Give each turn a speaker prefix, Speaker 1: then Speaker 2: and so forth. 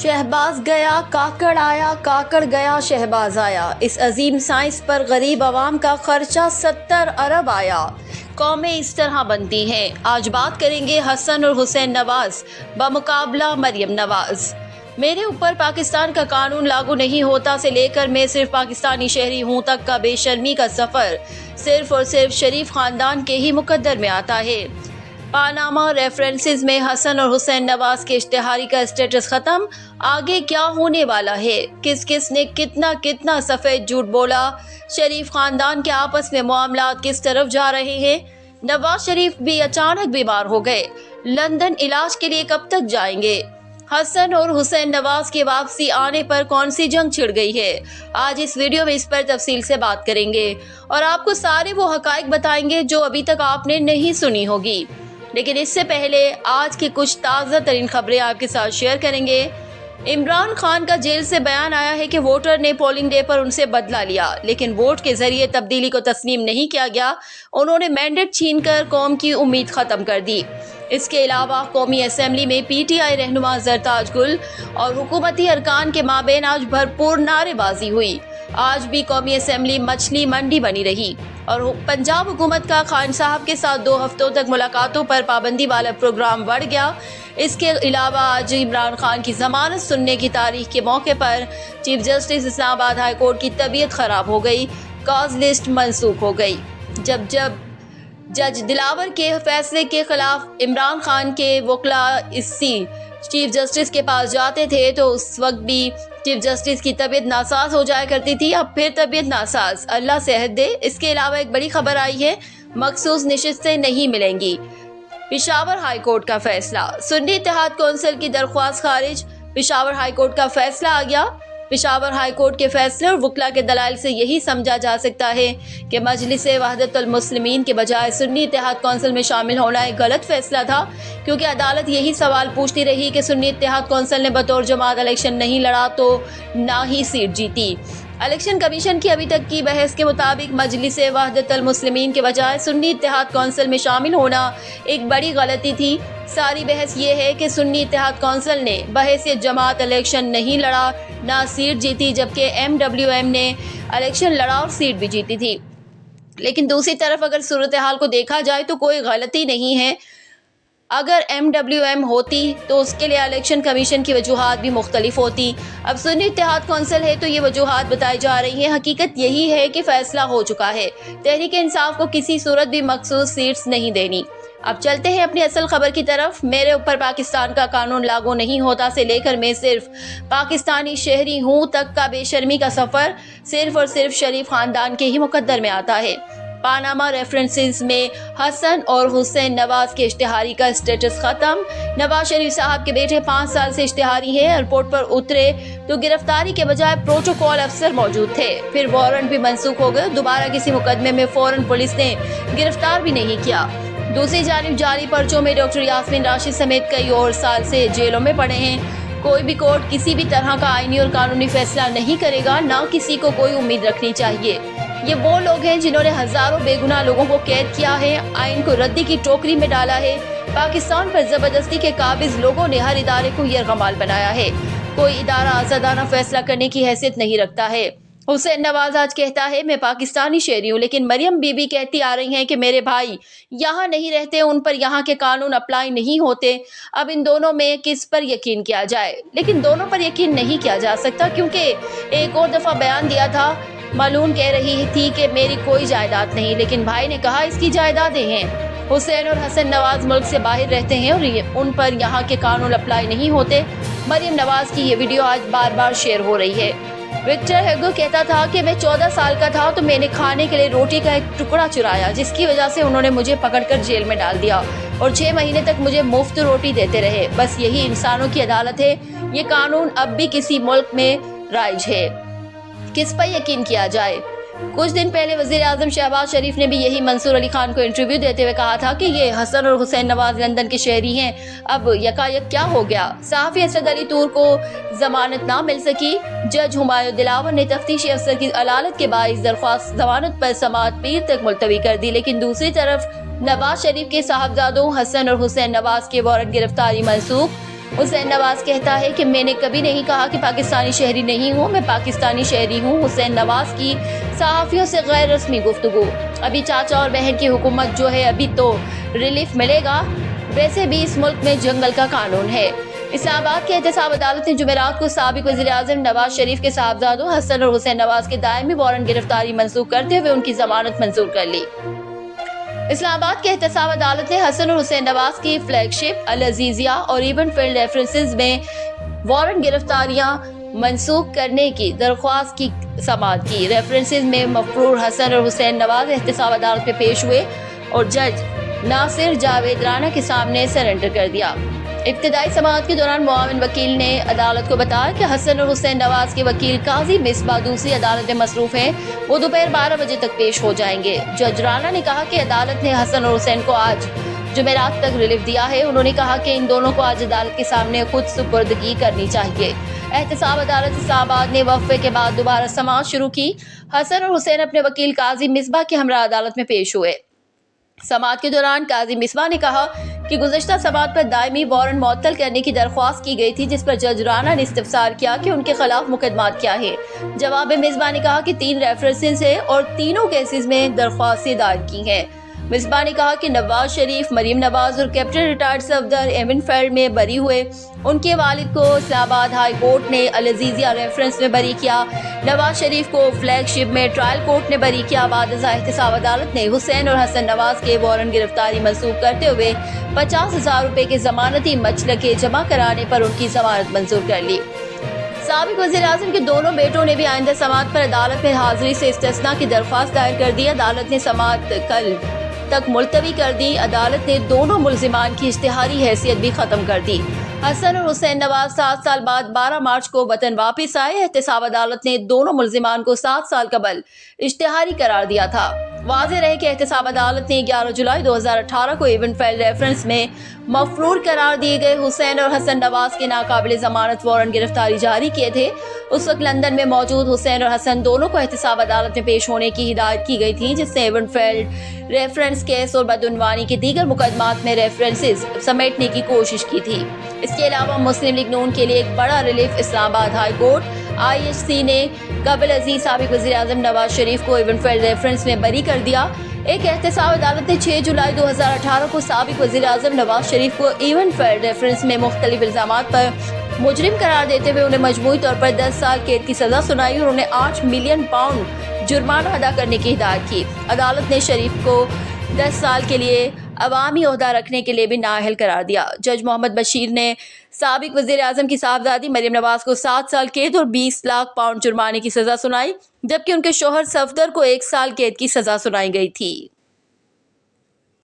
Speaker 1: شہباز گیا کاکڑ آیا، کاکڑ گیا شہباز آیا، اس عظیم سائنس پر غریب عوام کا خرچہ 70 ارب آیا۔ قومیں اس طرح بنتی ہیں۔ آج بات کریں گے حسن اور حسین نواز بمقابلہ مریم نواز۔ میرے اوپر پاکستان کا قانون لاگو نہیں ہوتا سے لے کر میں صرف پاکستانی شہری ہوں تک کا بے شرمی کا سفر صرف اور صرف شریف خاندان کے ہی مقدر میں آتا ہے۔ پاناما ریفرنسز میں حسن اور حسین نواز کے اشتہاری کا اسٹیٹس ختم، آگے کیا ہونے والا ہے؟ کس کس نے کتنا سفید جھوٹ بولا؟ شریف خاندان کے آپس میں معاملات کس طرف جا رہے ہیں؟ نواز شریف بھی اچانک بیمار ہو گئے، لندن علاج کے لیے کب تک جائیں گے؟ حسن اور حسین نواز کی واپسی آنے پر کون سی جنگ چھڑ گئی ہے؟ آج اس ویڈیو میں اس پر تفصیل سے بات کریں گے اور آپ کو سارے وہ حقائق بتائیں گے جو ابھی تک آپ نے نہیں سنی ہوگی۔ لیکن اس سے پہلے آج کی کچھ تازہ ترین خبریں آپ کے ساتھ شیئر کریں گے۔ عمران خان کا جیل سے بیان آیا ہے کہ ووٹر نے پولنگ ڈے پر ان سے بدلہ لیا، لیکن ووٹ کے ذریعے تبدیلی کو تسلیم نہیں کیا گیا۔ انہوں نے مینڈیٹ چھین کر قوم کی امید ختم کر دی۔ اس کے علاوہ قومی اسمبلی میں پی ٹی آئی رہنما زرتاج گل اور حکومتی ارکان کے مابین آج بھرپور نعرے بازی ہوئی۔ آج بھی قومی اسمبلی مچھلی منڈی بنی رہی اور پنجاب حکومت کا خان صاحب کے ساتھ 2 ہفتوں تک ملاقاتوں پر پابندی والا پروگرام بڑھ گیا۔ اس کے علاوہ آج عمران خان کی ضمانت سننے کی تاریخ کے موقع پر چیف جسٹس اسلام آباد ہائی کورٹ کی طبیعت خراب ہو گئی، کاز لسٹ منسوخ ہو گئی۔ جب جج دلاور کے فیصلے کے خلاف عمران خان کے وکلاء اسی چیف جسٹس کے پاس جاتے تھے تو اس وقت بھی چیف جسٹس کی طبیعت ناساز ہو جایا کرتی تھی، اب پھر طبیعت ناساز، اللہ صحت دے۔ اس کے علاوہ ایک بڑی خبر آئی ہے، مخصوص نشستیں نہیں ملیں گی۔ پشاور ہائی کورٹ کا فیصلہ، سنی اتحاد کونسل کی درخواست خارج، پشاور ہائی کورٹ کا فیصلہ آ گیا۔ پشاور ہائی کورٹ کے فیصلے اور وکلاء کے دلائل سے یہی سمجھا جا سکتا ہے کہ مجلس وحدت المسلمین کے بجائے سنی اتحاد کونسل میں شامل ہونا ایک غلط فیصلہ تھا، کیونکہ عدالت یہی سوال پوچھتی رہی کہ سنی اتحاد کونسل نے بطور جماعت الیکشن نہیں لڑا تو نہ ہی سیٹ جیتی۔ الیکشن کمیشن کی ابھی تک کی بحث کے مطابق مجلس وحدت المسلمین کے بجائے سنی اتحاد کونسل میں شامل ہونا ایک بڑی غلطی تھی۔ ساری بحث یہ ہے کہ سنی اتحاد کونسل نے بحیثیت جماعت الیکشن نہیں لڑا، نہ سیٹ جیتی، جبکہ MWM نے الیکشن لڑا اور سیٹ بھی جیتی تھی۔ لیکن دوسری طرف اگر صورتحال کو دیکھا جائے تو کوئی غلطی نہیں ہے۔ اگر MWM ہوتی تو اس کے لیے الیکشن کمیشن کی وجوہات بھی مختلف ہوتی۔ اب سنی اتحاد کونسل ہے تو یہ وجوہات بتائی جا رہی ہیں۔ حقیقت یہی ہے کہ فیصلہ ہو چکا ہے، تحریک انصاف کو کسی صورت بھی مخصوص سیٹس نہیں دینی۔ اب چلتے ہیں اپنی اصل خبر کی طرف۔ میرے اوپر پاکستان کا قانون لاگو نہیں ہوتا سے لے کر میں صرف پاکستانی شہری ہوں تک کا بے شرمی کا سفر صرف اور صرف شریف خاندان کے ہی مقدر میں آتا ہے۔ پاناما ریفرنسز میں حسن اور حسین نواز کے اشتہاری کا اسٹیٹس ختم۔ نواز شریف صاحب کے بیٹے 5 سال سے اشتہاری ہیں۔ ایئرپورٹ پر اترے تو گرفتاری کے بجائے پروٹوکول افسر موجود تھے، پھر وارنٹ بھی منسوخ ہو گئے، دوبارہ کسی مقدمے میں فوراً پولیس نے گرفتار بھی نہیں کیا۔ دوسری جانب جعلی پرچوں میں ڈاکٹر یاسمین راشد سمیت کئی اور سال سے جیلوں میں پڑے ہیں۔ کوئی بھی کورٹ کسی بھی طرح کا آئینی اور قانونی فیصلہ نہیں کرے گا، نہ کسی کو کوئی امید رکھنی چاہیے۔ یہ وہ لوگ ہیں جنہوں نے ہزاروں بے گناہ لوگوں کو قید کیا ہے، آئین کو ردی کی ٹوکری میں ڈالا ہے۔ پاکستان پر زبردستی کے قابض لوگوں نے ہر ادارے کو یرغمال بنایا ہے۔ کوئی ادارہ آزادانہ فیصلہ کرنے کی حیثیت نہیں رکھتا ہے۔ حسین نواز آج کہتا ہے میں پاکستانی شہری ہوں، لیکن مریم بی بی کہتی آ رہی ہیں کہ میرے بھائی یہاں نہیں رہتے، ان پر یہاں کے قانون اپلائی نہیں ہوتے۔ اب ان دونوں میں کس پر یقین کیا جائے؟ لیکن دونوں پر یقین نہیں کیا جا سکتا، کیونکہ ایک اور دفعہ بیان دیا تھا، ملون کہہ رہی تھی کہ میری کوئی جائیداد نہیں، لیکن بھائی نے کہا اس کی جائیدادیں ہیں۔ حسین اور حسن نواز ملک سے باہر رہتے ہیں اور ان پر یہاں کے قانون اپلائی نہیں ہوتے۔ مریم نواز کی یہ ویڈیو آج بار بار شیئر ہو رہی ہے۔ وکٹر ہیگو کہتا تھا کہ میں 14 سال کا تھا تو میں نے کھانے کے لیے روٹی کا ایک ٹکڑا چرایا، جس کی وجہ سے انہوں نے مجھے پکڑ کر جیل میں ڈال دیا اور 6 مہینے تک مجھے مفت روٹی دیتے رہے۔ بس یہی انسانوں کی عدالت ہے۔ یہ قانون اب بھی کسی ملک میں رائج ہے، کس پر یقین کیا جائے؟ کچھ دن پہلے وزیر اعظم شہباز شریف نے بھی یہی منصور علی خان کو انٹرویو دیتے ہوئے کہا تھا کہ یہ حسن اور حسین نواز لندن کے شہری ہیں۔ اب یکایک کیا ہو گیا؟ صحافی اسد علی طور کو ضمانت نہ مل سکی۔ جج ہمایوں دلاور نے تفتیشی افسر کی علالت کے باعث درخواست ضمانت پر سماعت پیر تک ملتوی کر دی، لیکن دوسری طرف نواز شریف کے صاحبزادوں حسن اور حسین نواز کے وارنٹ گرفتاری منسوخ۔ حسین نواز کہتا ہے کہ میں نے کبھی نہیں کہا کہ پاکستانی شہری نہیں ہوں، میں پاکستانی شہری ہوں۔ حسین نواز کی صحافیوں سے غیر رسمی گفتگو۔ ابھی چاچا اور بہن کی حکومت جو ہے ابھی تو ریلیف ملے گا، ویسے بھی اس ملک میں جنگل کا قانون ہے۔ اسلام آباد کی احتساب عدالت نے جمعرات کو سابق وزیر اعظم نواز شریف کے صاحبزادوں حسن اور حسین نواز کے دائمی وارنٹ گرفتاری منسوخ کرتے ہوئے ان کی ضمانت منظور کر لی۔ اسلام آباد کے احتساب عدالت نے حسن اور حسین نواز کی فلیگ شپ العزیزیہ اور ایون فیلڈ ریفرنسز میں وارنٹ گرفتاریاں منسوخ کرنے کی درخواست کی سماعت کی۔ ریفرنسز میں مفرور حسن اور حسین نواز احتساب عدالت میں پیش ہوئے اور جج ناصر جاوید رانا کے سامنے سرنڈر کر دیا۔ ابتدائی سماعت کے دوران معاون وکیل نے عدالت کو بتایا کہ حسن اور حسین نواز کے وکیل قاضی مصباح دوسری عدالت میں مصروف ہیں، وہ دوپہر 12 بجے تک پیش ہو جائیں گے۔ جج رانا نے کہا کہ عدالت نے حسن اور حسین کو آج جمعرات تک ریلیف دیا ہے۔ انہوں نے کہا کہ ان دونوں کو آج عدالت کے سامنے خود سپردگی کرنی چاہیے۔ احتساب عدالت اسلام آباد نے وقفے کے بعد دوبارہ سماعت شروع کی۔ حسن اور حسین اپنے وکیل قاضی مصباح کے ہمراہ عدالت میں پیش ہوئے۔ سماعت کے دوران قاضی مصباح نے کہا کہ گزشتہ سماعت پر دائمی وارنٹ معطل کرنے کی درخواست کی گئی تھی، جس پر جج رانا نے استفسار کیا کہ ان کے خلاف مقدمات کیا ہے۔ جواب میں مصباح نے کہا کہ 3 ریفرنسز ہیں اور تینوں کیسز میں درخواستیں دائر کی ہیں۔ مصباح نے کہا کہ نواز شریف، مریم نواز اور captain retired Safdar even field میں بری ہوئے۔ ان کے والد کو اسلام آباد ہائی کورٹ نے العزیزیہ ریفرنس میں بری کیا۔ نواز شریف کو فلیگ شپ میں ٹرائل کورٹ نے بری کیا۔ بعد ازاں احتساب عدالت نے حسین اور حسن نواز کے وارنٹ گرفتاری منسوخ کرتے ہوئے 50,000 روپے کے ضمانتی مچلقے جمع کرانے پر ان کی ضمانت منظور کر لی۔ سابق وزیر اعظم کے دونوں بیٹوں نے بھی آئندہ سماعت پر عدالت میں حاضری سے استثناء کی درخواست دائر کر دی۔ عدالت نے سماعت کل تک ملتوی کر دی۔ عدالت نے دونوں ملزمان کی اشتہاری حیثیت بھی ختم کر دی۔ حسن اور حسین نواز 7 سال بعد 12 مارچ کو وطن واپس آئے۔ احتساب عدالت نے دونوں ملزمان کو 7 سال قبل اشتہاری قرار دیا تھا۔ واضح رہے کہ احتساب عدالت نے 11 جولائی 2018 کو ایون فیلڈ ریفرنس میں مفرور قرار دیے گئے حسین اور حسن نواز کے ناقابل ضمانت وارنٹ گرفتاری جاری کیے تھے۔ اس وقت لندن میں موجود حسین اور حسن دونوں کو احتساب عدالت میں پیش ہونے کی ہدایت کی گئی تھی، جس نے ایون فیلڈ ریفرنس کیس اور بدعنوانی کے دیگر مقدمات میں ریفرنسز سمیٹنے کی کوشش کی تھی۔ اس کے علاوہ مسلم لیگ نون کے لیے ایک بڑا ریلیف اسلام آباد ہائی کورٹ IHC نے قبل ازیں سابق وزیر اعظم نواز شریف کو ایون فیلڈ ریفرنس میں بری کر دیا۔ ایک احتساب عدالت نے 6 جولائی 2018 کو سابق وزیر اعظم نواز شریف کو ایون فیلڈ ریفرنس میں مختلف الزامات پر مجرم قرار دیتے ہوئے انہیں مجموعی طور پر 10 سال قید کی سزا سنائی اور انہیں 8 ملین پاؤنڈ جرمانہ ادا کرنے کی ہدایت کی۔ عدالت نے شریف کو 10 سال کے لیے عوامی عہدہ رکھنے کے لیے بھی نااہل قرار دیا۔ جج محمد بشیر نے سابق وزیر اعظم کی صاحبزادی مریم نواز کو 7 سال قید اور 20 لاکھ پاؤنڈ جرمانے کی سزا سنائی، جبکہ ان کے شوہر صفدر کو 1 سال قید کی سزا سنائی گئی تھی۔